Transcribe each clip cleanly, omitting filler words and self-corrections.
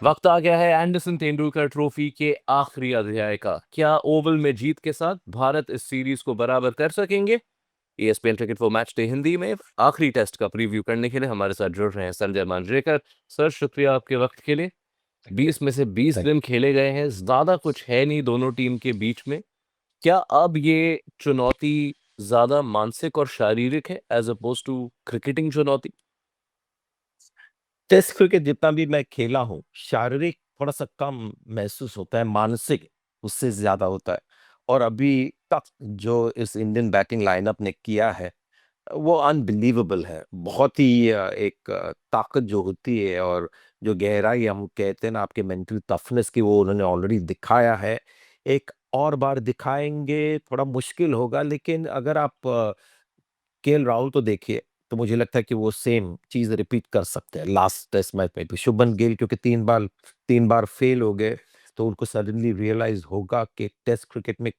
वक्त आ गया है एंडरसन तेंदुलकर ट्रॉफी के आखिरी अध्याय का। क्या ओवल में जीत के साथ भारत इस सीरीज को बराबर कर सकेंगे? ESPN cricket for match day Hindi में आखिरी टेस्ट का प्रीव्यू करने के लिए हमारे साथ जुड़ रहे हैं संजय मांजरेकर। सर, शुक्रिया आपके वक्त के लिए। 20 में से 20 थैंक दिन खेले गए हैं, ज्यादा कुछ है नहीं दोनों टीम के बीच में। क्या अब ये चुनौती ज्यादा मानसिक और शारीरिक है एज अपोज टू क्रिकेटिंग चुनौती? टेस्ट क्रिकेट जितना भी मैं खेला हूँ, शारीरिक थोड़ा-सा कम महसूस होता है, मानसिक उससे ज़्यादा होता है। और अभी तक जो इस इंडियन बैटिंग लाइनअप ने किया है, वो अनबिलीवेबल है। बहुत ही एक ताकत जो होती है और जो गहराई हम कहते हैं ना आपके मेंटल टफनेस की, वो उन्होंने ऑलरेडी दिखाया है। एक और बार दिखाएँगे, थोड़ा मुश्किल होगा, लेकिन अगर आप केएल राहुल तो देखिए, तो मुझे लगता है कि वो सेम चीज़ रिपीट कर सकते हैं लास्ट टेस्ट मैच में भी। शुभमन गिल क्योंकि 3 बार फेल हो गए, तो उनको सडनली रियलाइज़ होगा कि टेस्ट क्रिकेट में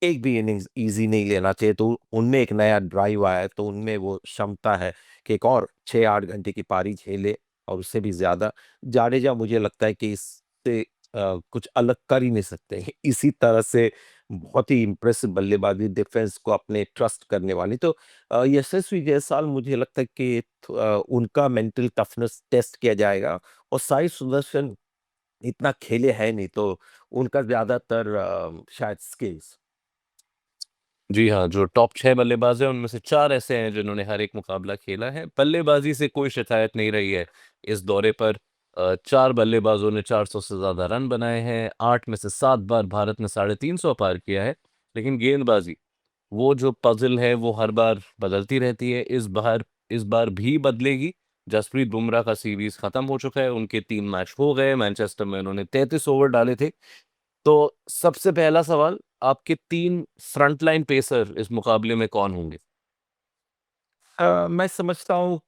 एक भी इनिंग्स ईज़ी नहीं लेना चाहिए, तो उनमें एक नया ड्राइव आया है, तो उनमें वो क्षमता है कि एक और 6-8 घंटे की पारी झेले और उससे भी ज़्यादा। जाडेजा मुझे लगता है कि इससे कुछ अलग कर ही नहीं सकते। इसी तरह से बहुत ही इम्प्रेसिव बल्लेबाज़ी, डिफेंस को अपने ट्रस्ट करने वाली। तो यशस्वी जायसवाल मुझे लगता है कि उनका मेंटल टफनेस टेस्ट किया जाएगा और साई सुदर्शन इतना खेले हैं नहीं, तो उनका ज़्यादातर शायद स्किल्स। जी हाँ, जो टॉप 6 बल्लेबाज हैं, उनमें से 4 ऐसे हैं जिन्होंने हर एक मुकाबला खेला है। बल्लेबाज़ी से कोई शिकायत नहीं रही है इस दौरे पर। 4 बल्लेबाजों ने 400 से ज़्यादा रन बनाए हैं। 8 में से 7 बार भारत ने 350 पार किया है। लेकिन गेंदबाज़ी, वो जो पज़ल है, वो हर बार बदलती रहती है। इस बार भी बदलेगी। जसप्रीत बुमराह का सीरीज़ खत्म हो चुका है, उनके 3 मैच हो गए। मैनचेस्टर में उन्होंने 33 ओवर डाले थे। तो सबसे पहला सवाल, आपके 3 फ्रंटलाइन पेसर इस मुकाबले में कौन होंगे? मैं समझता हूँ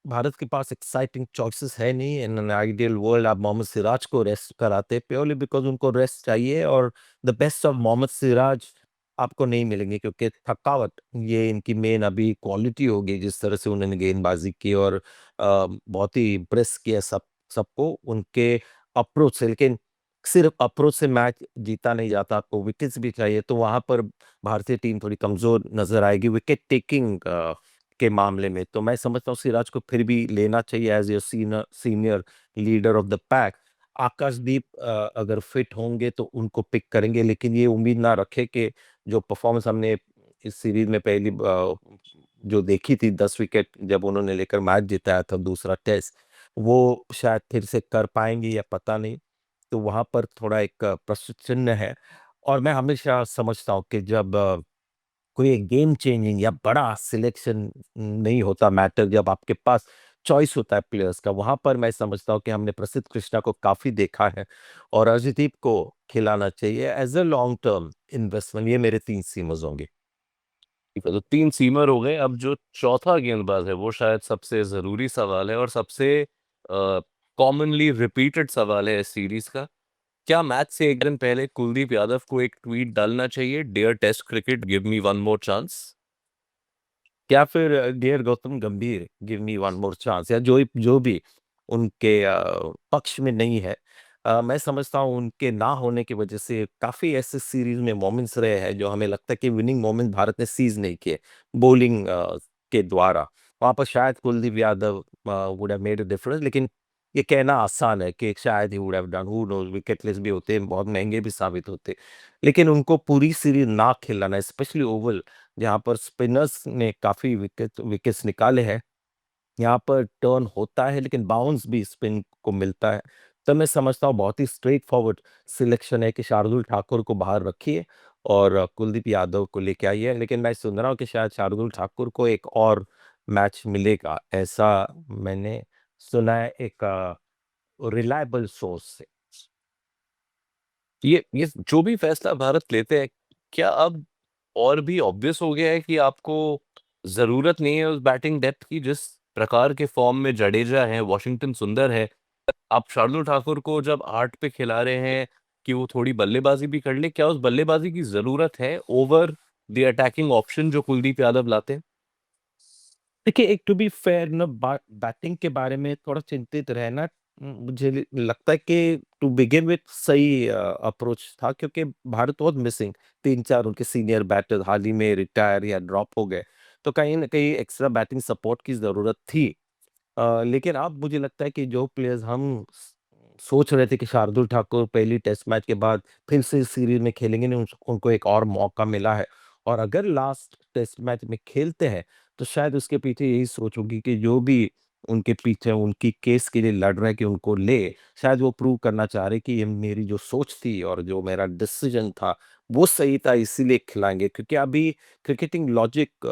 भारत के पास एक्साइटिंग चॉइसेस है नहीं। इन एन आइडियल वर्ल्ड आप मोहम्मद सिराज को रेस्ट कराते प्योरली बिकॉज़ उनको रेस्ट चाहिए और the best of Mohammad Siraj आपको नहीं मिलेंगे क्योंकि थकावट ये इनकी मेन अभी क्वालिटी होगी जिस तरह से उन्होंने गेंदबाजी की और बहुत ही इम्प्रेस किया सबको उनके अप्रोच से। लेकिन सिर्फ अप्रोच से मैच जीता नहीं जाता, आपको विकेट्स भी चाहिए, तो वहाँ पर भारतीय टीम थोड़ी कमज़ोर नज़र आएगी विकेट टेकिंग के मामले में। तो मैं समझता हूँ सिराज को फिर भी लेना चाहिए as a senior leader of the pack. Akashdeep अगर फिट होंगे तो उनको पिक करेंगे, लेकिन ये उम्मीद ना रखें कि जो परफ़ॉर्मेंस हमने इस सीरीज़ में पहली जो देखी थी 10 विकेट जब उन्होंने लेकर मैच जिताया था दूसरा टेस्ट, वो शायद फिर से कर पाएँगे या पता नहीं। तो वहाँ पर थोड़ा एक प्रश्न चिन्ह है और मैं हमेशा समझता हूँ कि जब कोई एक गेम चेंजिंग या बड़ा सिलेक्शन नहीं होता मैटर, जब आपके पास चॉइस होता है प्लेयर्स का, वहाँ पर मैं समझता हूँ कि हमने प्रसिद्ध कृष्णा को काफ़ी देखा है और अर्शदीप को खिलाना चाहिए as a long term investment. ये मेरे 3 सीमर्स होंगे। ठीक है, तो 3 सीमर हो गए। अब जो चौथा गेंदबाज है, वो शायद सबसे ज़रूरी सवाल है और सबसे कॉमनली रिपीटेड सवाल है इस सीरीज़ का। क्या मैच से 1 दिन पहले कुलदीप यादव को एक ट्वीट डालना चाहिए, dear test cricket give me one more chance? या फिर dear Gautam Gambhir give me one more chance या जो भी उनके पक्ष में नहीं है। मैं समझता हूँ उनके ना होने की वजह से काफ़ी ऐसे सीरीज़ में मोमेंट्स रहे हैं जो हमें लगता है कि विनिंग मोमेंट भारत ने सीज़ नहीं किए बॉलिंग के द्वारा। वहाँ पर शायद Kuldeep Yadav would have made a difference, लेकिन ये कहना आसान है कि शायद ही would have done, who knows, wicketless भी होते हैं, बहुत महँगे भी साबित होते। लेकिन उनको पूरी सीरीज़ ना खिलाना स्पेशली ओवल जहाँ पर स्पिनर्स ने काफ़ी विकेट्स निकाले हैं, यहाँ पर टर्न होता है लेकिन बाउंस भी स्पिन को मिलता है। तो मैं समझता हूँ बहुत ही स्ट्रेट फॉरवर्ड सिलेक्शन है कि शार्दुल ठाकुर को बाहर रखिए और कुलदीप यादव को लेके आइए। लेकिन मैं सुन रहा हूँ कि शायद शार्दुल ठाकुर को एक और मैच मिलेगा, ऐसा मैंने सुना है एक रिलायबल सोर्स से। ये जो भी फैसला भारत लेते हैं, क्या अब और भी ऑब्वियस हो गया है कि आपको ज़रूरत नहीं है उस बैटिंग डेप्थ की जिस प्रकार के फॉर्म में जडेजा है, वॉशिंगटन सुंदर है? आप शार्दुल ठाकुर को जब 8 पे खिला रहे हैं कि वो थोड़ी बल्लेबाज़ी भी कर ले, क्या उस बल्लेबाज़ी की ज़रूरत है ओवर द अटैकिंग ऑप्शन जो कुलदीप यादव लाते हैं? देखिए, एक टू बी फेयर ना बैटिंग के बारे में थोड़ा चिंतित रहना। मुझे लगता है कि टू बिगिन विथ सही अप्रोच था, क्योंकि भारत वाज मिसिंग 3-4 उनके सीनियर बैटर हाल ही में रिटायर या ड्रॉप हो गए, तो कहीं न कहीं एक्स्ट्रा बैटिंग सपोर्ट की ज़रूरत थी। लेकिन अब मुझे लगता है कि जो प्लेयर्स हम सोच रहे थे कि शार्दुल ठाकुर पहली टेस्ट मैच के बाद फिर से इस सीरीज में खेलेंगे नहीं, उनको एक और मौका मिला है, और अगर लास्ट टेस्ट मैच में खेलते हैं तो शायद उसके पीछे यही सोच होगी कि जो भी उनके पीछे उनकी केस के लिए लड़ रहे हैं कि उनको ले, शायद वो प्रूव करना चाह रहे कि ये मेरी जो सोच थी और जो मेरा डिसीजन था वो सही था, इसीलिए खिलाएंगे, क्योंकि अभी क्रिकेटिंग लॉजिक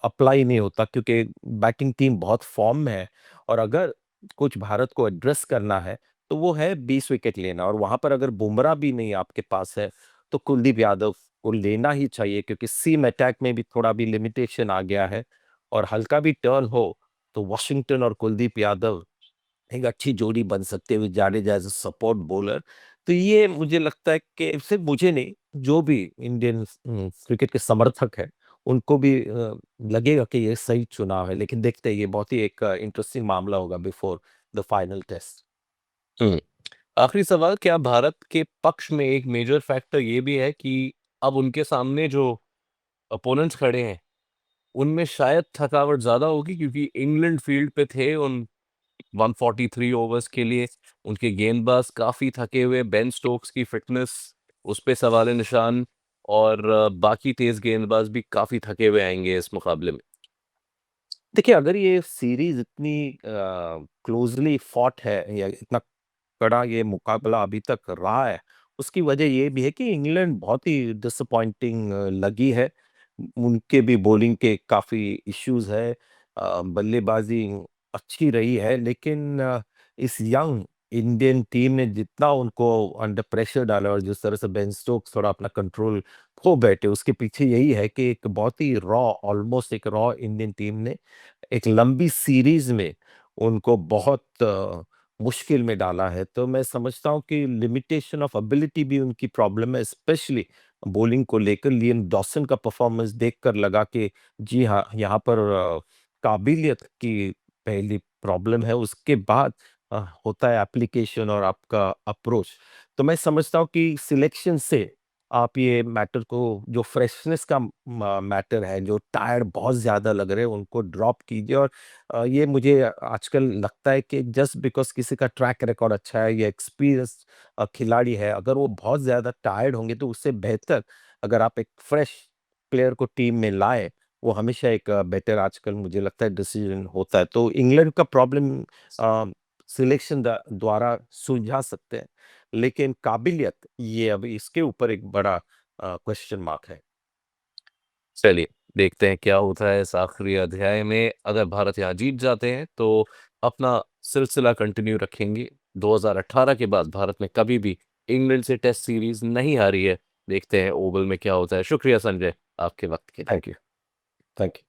अप्लाई नहीं होता, क्योंकि बैटिंग टीम बहुत फॉर्म में है, और अगर कुछ भारत को एड्रेस करना है तो वो है 20 विकेट लेना, और वहां पर अगर बुमराह भी नहीं आपके पास है तो कुलदीप यादव को लेना ही चाहिए, क्योंकि सीम अटैक में भी थोड़ा भी लिमिटेशन आ गया है, और हल्का भी टर्न हो तो वॉशिंगटन और कुलदीप यादव एक अच्छी जोड़ी बन सकते हैं, Jadeja as a support bowler. तो ये मुझे लगता है कि सिर्फ मुझे नहीं, जो भी इंडियन क्रिकेट के समर्थक हैं उनको भी लगेगा कि ये सही चुनाव है, लेकिन देखते हैं, ये बहुत ही एक इंटरेस्टिंग मामला होगा बिफोर द फाइनल टेस्ट। हुँ। आखिरी सवाल, क्या भारत के पक्ष में एक मेजर फैक्टर ये भी है कि अब उनके सामने जो अपोनेंट्स खड़े हैं, उनमें शायद थकावट ज़्यादा होगी क्योंकि इंग्लैंड फील्ड पे थे उन 143 ओवर्स के लिए, उनके गेंदबाज काफ़ी थके हुए, बेन स्टोक्स की फ़िटनेस उस पे सवाल-ए-निशान, और बाकी तेज़ गेंदबाज भी काफ़ी थके हुए आएँगे इस मुकाबले में। देखिए, अगर ये सीरीज़ इतनी क्लोज़ली फॉट है या इतना कड़ा ये मुकाबला अभी तक रहा है, उसकी वजह ये भी है कि इंग्लैंड बहुत ही डिसअपॉइंटिंग लगी है। उनके भी बॉलिंग के काफ़ी इश्यूज़ है, बल्लेबाज़ी अच्छी रही है, लेकिन इस यंग इंडियन टीम ने जितना उनको अंडर प्रेशर डाला और जिस तरह से बेन स्टोक्स थोड़ा अपना कंट्रोल खो बैठे, उसके पीछे यही है कि एक बहुत ही ऑलमोस्ट एक रॉ इंडियन टीम ने एक लंबी सीरीज में उनको बहुत मुश्किल में डाला है। तो मैं समझता हूँ कि लिमिटेशन ऑफ एबिलिटी भी उनकी प्रॉब्लम है, स्पेशली बॉलिंग को लेकर। लिएम डॉसन का परफॉर्मेंस देखकर लगा कि जी हाँ, यहाँ पर काबिलियत की पहली प्रॉब्लम है, उसके बाद होता है एप्लीकेशन और आपका अप्रोच। तो मैं समझता हूँ कि सिलेक्शन से आप ये मैटर को, जो फ्रेशनेस का मैटर है, जो टायर्ड बहुत ज़्यादा लग रहे हैं, उनको ड्रॉप कीजिए, और ये मुझे आजकल लगता है कि जस्ट बिकॉज़ किसी का ट्रैक रिकॉर्ड अच्छा है या एक्सपीरियंस खिलाड़ी है, अगर वो बहुत ज़्यादा टायर्ड होंगे तो उससे बेहतर अगर आप एक फ्रेश प्लेयर को टीम में लाएँ, वो हमेशा एक बेटर आजकल मुझे लगता है डिसीजन होता है। तो इंग्लैंड का प्रॉब्लम सिलेक्शन द्वारा सुलझा सकते हैं, लेकिन काबिलियत ये अभी इसके ऊपर एक बड़ा क्वेश्चन मार्क है। चलिए, देखते हैं क्या होता है इस आखिरी अध्याय में। अगर भारत यहाँ जीत जाते हैं, तो अपना सिलसिला कंटिन्यू रखेंगे। 2018 के बाद भारत ने कभी भी इंग्लैंड से टेस्ट सीरीज़ नहीं हारी है। देखते हैं ओवल में क्या होता है। शुक्रिया संजय, आपके वक़्त के लिए। Thank you, thank you.